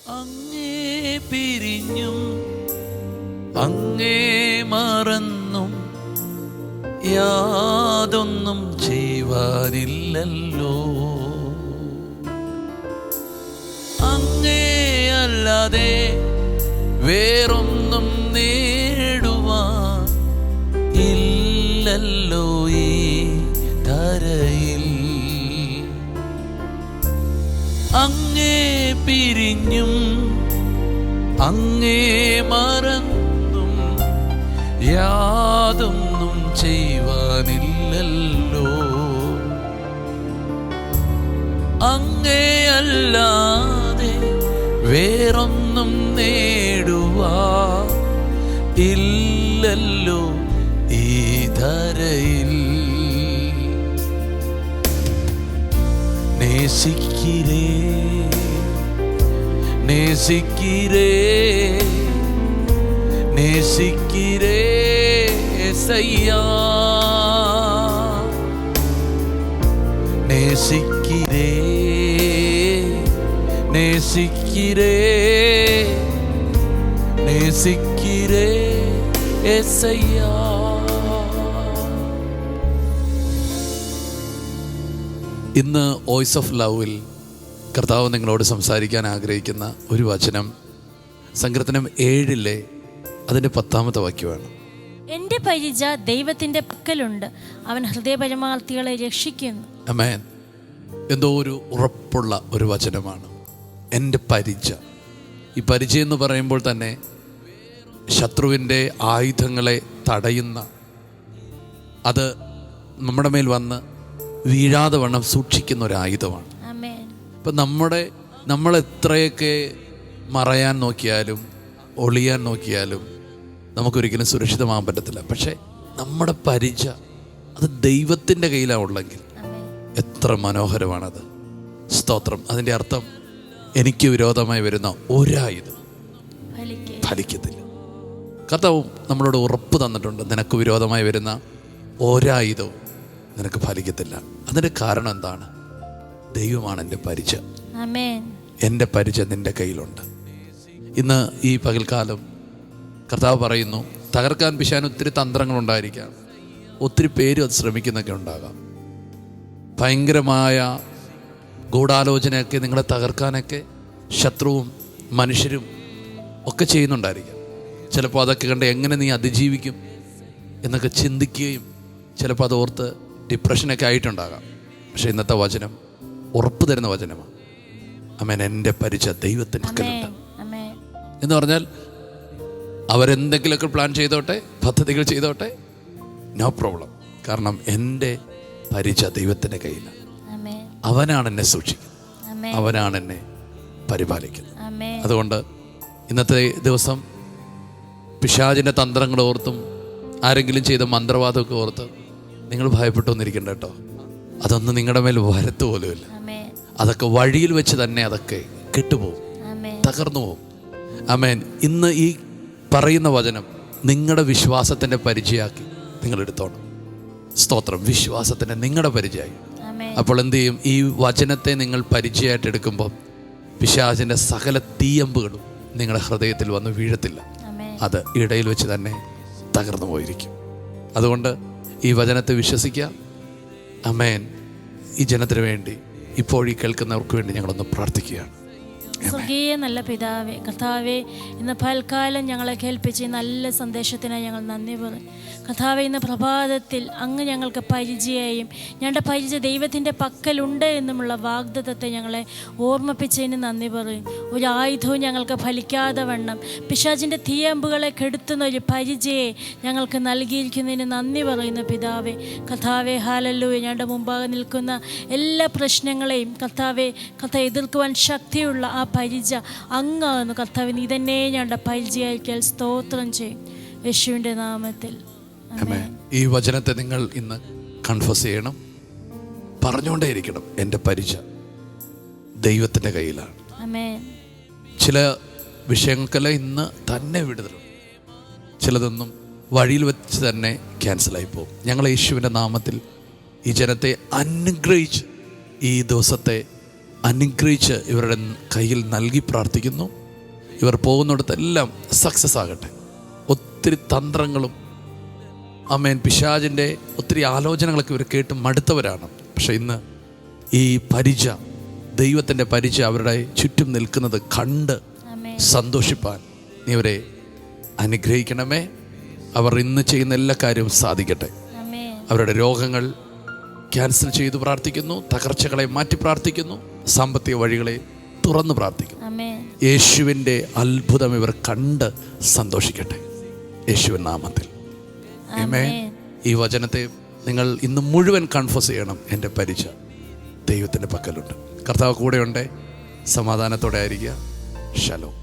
അങ്ങേ പിരിഞ്ഞും അങ്ങേ മറന്നും യാതൊന്നും ചെയ്യുവാനില്ലല്ലോ. അങ്ങേ അല്ലാതെ വേറൊന്നും നേടുവാൻ ഇല്ലല്ലോ ഈ ധരയിൽ. അങ്ങേ പിരിഞ്ഞും അങ്ങേ മറന്നും യാതൊന്നും ചെയ്യുവാനില്ലല്ലോ. അങ്ങേ അല്ലാതെ വേറൊന്നും നേടുവാൻ ഇല്ലല്ലോ ഈ ധരയിൽ. നേസിക്കിരേ നേസിക്കിരേ നേസിക്കിരേ യേസയ്യാ, നേസിക്കിരേ നേസിക്കിരേ നേസിക്കിരേ യേസയ്യാ. ഇന്ന് വോയിസ് ഓഫ് ലവിൽ കർത്താവ് നിങ്ങളോട് സംസാരിക്കാൻ ആഗ്രഹിക്കുന്ന ഒരു വചനം സങ്കീർത്തനം 7 അതിൻ്റെ 10 വാക്യമാണ്. എൻ്റെ പരിച ദൈവത്തിൻ്റെ പക്കലുണ്ട്, അവൻ ഹൃദയപരമാർത്ഥികളെ രക്ഷിക്കുന്നു. ആമേൻ. എന്തോ ഒരു ഉറപ്പുള്ള ഒരു വചനമാണ് എൻ്റെ പരിച. ഈ പരിച എന്ന് പറയുമ്പോൾ തന്നെ ശത്രുവിൻ്റെ ആയുധങ്ങളെ തടയുന്ന, അത് നമ്മുടെ മേൽ വന്ന് വീഴാതെ വണ്ണം സൂക്ഷിക്കുന്ന ഒരു ആയുധമാണ്. ഇപ്പം നമ്മൾ എത്രയൊക്കെ മറയാൻ നോക്കിയാലും ഒളിയാൻ നോക്കിയാലും നമുക്കൊരിക്കലും സുരക്ഷിതമാകാൻ പറ്റത്തില്ല. പക്ഷേ നമ്മുടെ പരിച അത് ദൈവത്തിൻ്റെ കയ്യിലാണ് ഉള്ളെങ്കിൽ എത്ര മനോഹരമാണത്. സ്തോത്രം. അതിൻ്റെ അർത്ഥം എനിക്ക് വിരോധമായി വരുന്ന ഒരായുധം ഫലിക്കത്തില്ല. കർത്താവ് നമ്മളോട് ഉറപ്പ് തന്നിട്ടുണ്ട്, നിനക്ക് വിരോധമായി വരുന്ന ഒരായുധവും നിനക്ക് ഫലിക്കത്തില്ല. അതിൻ്റെ കാരണം എന്താണ്? ദൈവമാണ് എൻ്റെ പരിച. എൻ്റെ പരിച നിൻ്റെ കയ്യിലുണ്ട്. ഇന്ന് ഈ പകൽക്കാലം കർത്താവ് പറയുന്നു, തകർക്കാൻ പിശാൻ ഒത്തിരി തന്ത്രങ്ങളുണ്ടായിരിക്കാം, ഒത്തിരി പേര് അത് ശ്രമിക്കുന്നൊക്കെ ഉണ്ടാകാം. ഭയങ്കരമായ ഗൂഢാലോചനയൊക്കെ നിങ്ങളെ തകർക്കാനൊക്കെ ശത്രുവും മനുഷ്യരും ഒക്കെ ചെയ്യുന്നുണ്ടായിരിക്കാം. ചിലപ്പോൾ അതൊക്കെ കണ്ട് എങ്ങനെ നീ അതിജീവിക്കും എന്നൊക്കെ ചിന്തിക്കുകയും ചിലപ്പോൾ അത് ഓർത്ത് ഡിപ്രഷനൊക്കെ ആയിട്ടുണ്ടാകാം. പക്ഷേ ഇന്നത്തെ വചനം ഉറപ്പ് തരുന്ന വചനമാണ്. ആമേൻ. എൻ്റെ പരിച ദൈവത്തിൻ്റെ പക്കലുണ്ട് എന്ന് പറഞ്ഞാൽ അവരെന്തെങ്കിലുമൊക്കെ പ്ലാൻ ചെയ്തോട്ടെ, പദ്ധതികൾ ചെയ്തോട്ടെ, നോ പ്രോബ്ലം. കാരണം എൻ്റെ പരിച ദൈവത്തിൻ്റെ കയ്യിലാണ്. അവനാണ് എന്നെ സൂക്ഷിക്കുന്നത്, അവനാണ് എന്നെ പരിപാലിക്കുന്നത്. അതുകൊണ്ട് ഇന്നത്തെ ദിവസം പിശാചിൻ്റെ തന്ത്രങ്ങൾ ഓർത്തും ആരെങ്കിലും ചെയ്ത മന്ത്രവാദമൊക്കെ ഓർത്ത് നിങ്ങൾ ഭയപ്പെട്ടൊന്നിരിക്കണ്ട കേട്ടോ. അതൊന്നും നിങ്ങളുടെ മേൽ വരത്ത് പോലുമില്ല. അതൊക്കെ വഴിയിൽ വെച്ച് തന്നെ അതൊക്കെ കെട്ടുപോകും, തകർന്നു പോകും. ആമേൻ. ഇന്ന് ഈ പറയുന്ന വചനം നിങ്ങളുടെ വിശ്വാസത്തിൻ്റെ പരിചയമാക്കി നിങ്ങൾ എടുത്തോണം. സ്തോത്രം. വിശ്വാസത്തിൻ്റെ നിങ്ങളുടെ പരിചയമായി. അപ്പോൾ എന്ത് ചെയ്യും? ഈ വചനത്തെ നിങ്ങൾ പരിചയമായിട്ട് എടുക്കുമ്പോൾ പിശാചിൻ്റെ സകല തീയമ്പുകളും നിങ്ങളുടെ ഹൃദയത്തിൽ വന്ന് വീഴത്തില്ല. അത് ഇടയിൽ വെച്ച് തന്നെ തകർന്നു പോയിരിക്കും. അതുകൊണ്ട് ഈ വചനത്തെ വിശ്വസിക്കുക. ആമേൻ. ഈ ജനത്തിന് വേണ്ടി ഇപ്പോൾ ഈ കേൾക്കുന്നവർക്ക് വേണ്ടി ഞങ്ങളൊന്ന് പ്രാർത്ഥിക്കുകയാണ്. സ്വർഗീയ നല്ല പിതാവേ, കർത്താവേ, ഇന്ന് പൽക്കാലം ഞങ്ങളെ കേൾപ്പിച്ച് നല്ല സന്ദേശത്തിനായി ഞങ്ങൾ നന്ദി പറയും. കർത്താവേ, ഇന്ന് പ്രഭാതത്തിൽ അങ്ങ് ഞങ്ങൾക്ക് പരിചയമായും ഞങ്ങളുടെ പരിചയ ദൈവത്തിൻ്റെ പക്കലുണ്ട് എന്നുമുള്ള വാഗ്ദത്തത്തെ ഞങ്ങളെ ഓർമ്മിപ്പിച്ചതിന് നന്ദി പറയും. ഒരു ആയുധവും ഞങ്ങൾക്ക് ഫലിക്കാതെ വണ്ണം പിശാചിൻ്റെ തീയമ്പുകളെ കെടുത്തുന്ന ഒരു പരിചയെ ഞങ്ങൾക്ക് നൽകിയിരിക്കുന്നതിന് നന്ദി പറയുന്നു പിതാവേ. കർത്താവേ, ഹല്ലേലൂയ. ഞങ്ങളുടെ മുമ്പാകെ നിൽക്കുന്ന എല്ലാ പ്രശ്നങ്ങളെയും കർത്താവേ എതിർക്കുവാൻ ശക്തിയുള്ള ആ പരിച അങ്ങാകുന്നു. കർത്താവേ, നീ തന്നെ ഞങ്ങളുടെ പരിചയായിരിക്കാൻ സ്തോത്രം ചെയ്യും യേശുവിൻ്റെ നാമത്തിൽ. ഈ വചനത്തെ നിങ്ങൾ ഇന്ന് കൺഫസ് ചെയ്യണം, പറഞ്ഞുകൊണ്ടേയിരിക്കണം. എൻ്റെ പരിച ദൈവത്തിൻ്റെ കയ്യിലാണ്. ചില വിഷയങ്ങൾക്കെല്ലാം ഇന്ന് തന്നെ വിടുതലുണ്ട്, ചിലതൊന്നും വഴിയിൽ വെച്ച് തന്നെ ക്യാൻസലായി പോകും. ഞങ്ങൾ യേശുവിൻ്റെ നാമത്തിൽ ഈ ജനത്തെ അനുഗ്രഹിച്ച് ഈ ദിവസത്തെ അനുഗ്രഹിച്ച് ഇവരുടെ കയ്യിൽ നൽകി പ്രാർത്ഥിക്കുന്നു. ഇവർ പോകുന്നിടത്തെല്ലാം സക്സസ് ആകട്ടെ. ഒത്തിരി തന്ത്രങ്ങളും ആമേൻ പിശാചിൻ്റെ ഒത്തിരി ആലോചനകളൊക്കെ ഇവർ കേട്ട് മടുത്തവരാണ്. പക്ഷെ ഇന്ന് ഈ പരിച, ദൈവത്തിൻ്റെ പരിച അവരുടെ ചുറ്റും നിൽക്കുന്നത് കണ്ട് സന്തോഷിപ്പാൻ നീ അവരെ അനുഗ്രഹിക്കണമേ. അവർ ഇന്ന് ചെയ്യുന്ന എല്ലാ കാര്യവും സാധിക്കട്ടെ. അവരുടെ രോഗങ്ങൾ ക്യാൻസൽ ചെയ്ത് പ്രാർത്ഥിക്കുന്നു, തകർച്ചകളെ മാറ്റി പ്രാർത്ഥിക്കുന്നു, സാമ്പത്തിക വഴികളെ തുറന്ന് പ്രാർത്ഥിക്കുന്നു. യേശുവിൻ്റെ അത്ഭുതം ഇവർ കണ്ട് സന്തോഷിക്കട്ടെ യേശുവിൻ നാമത്തിൽ. ആമേൻ. ഈ വചനത്തെ നിങ്ങൾ ഇന്ന് മുഴുവൻ കൺഫസ് ചെയ്യണം. എൻ്റെ പരിച ദൈവത്തിൻ്റെ പക്കലുണ്ട്. കർത്താവ് കൂടെയുണ്ട്. സമാധാനത്തോടെ ആയിരിക്കുക. ശലോം.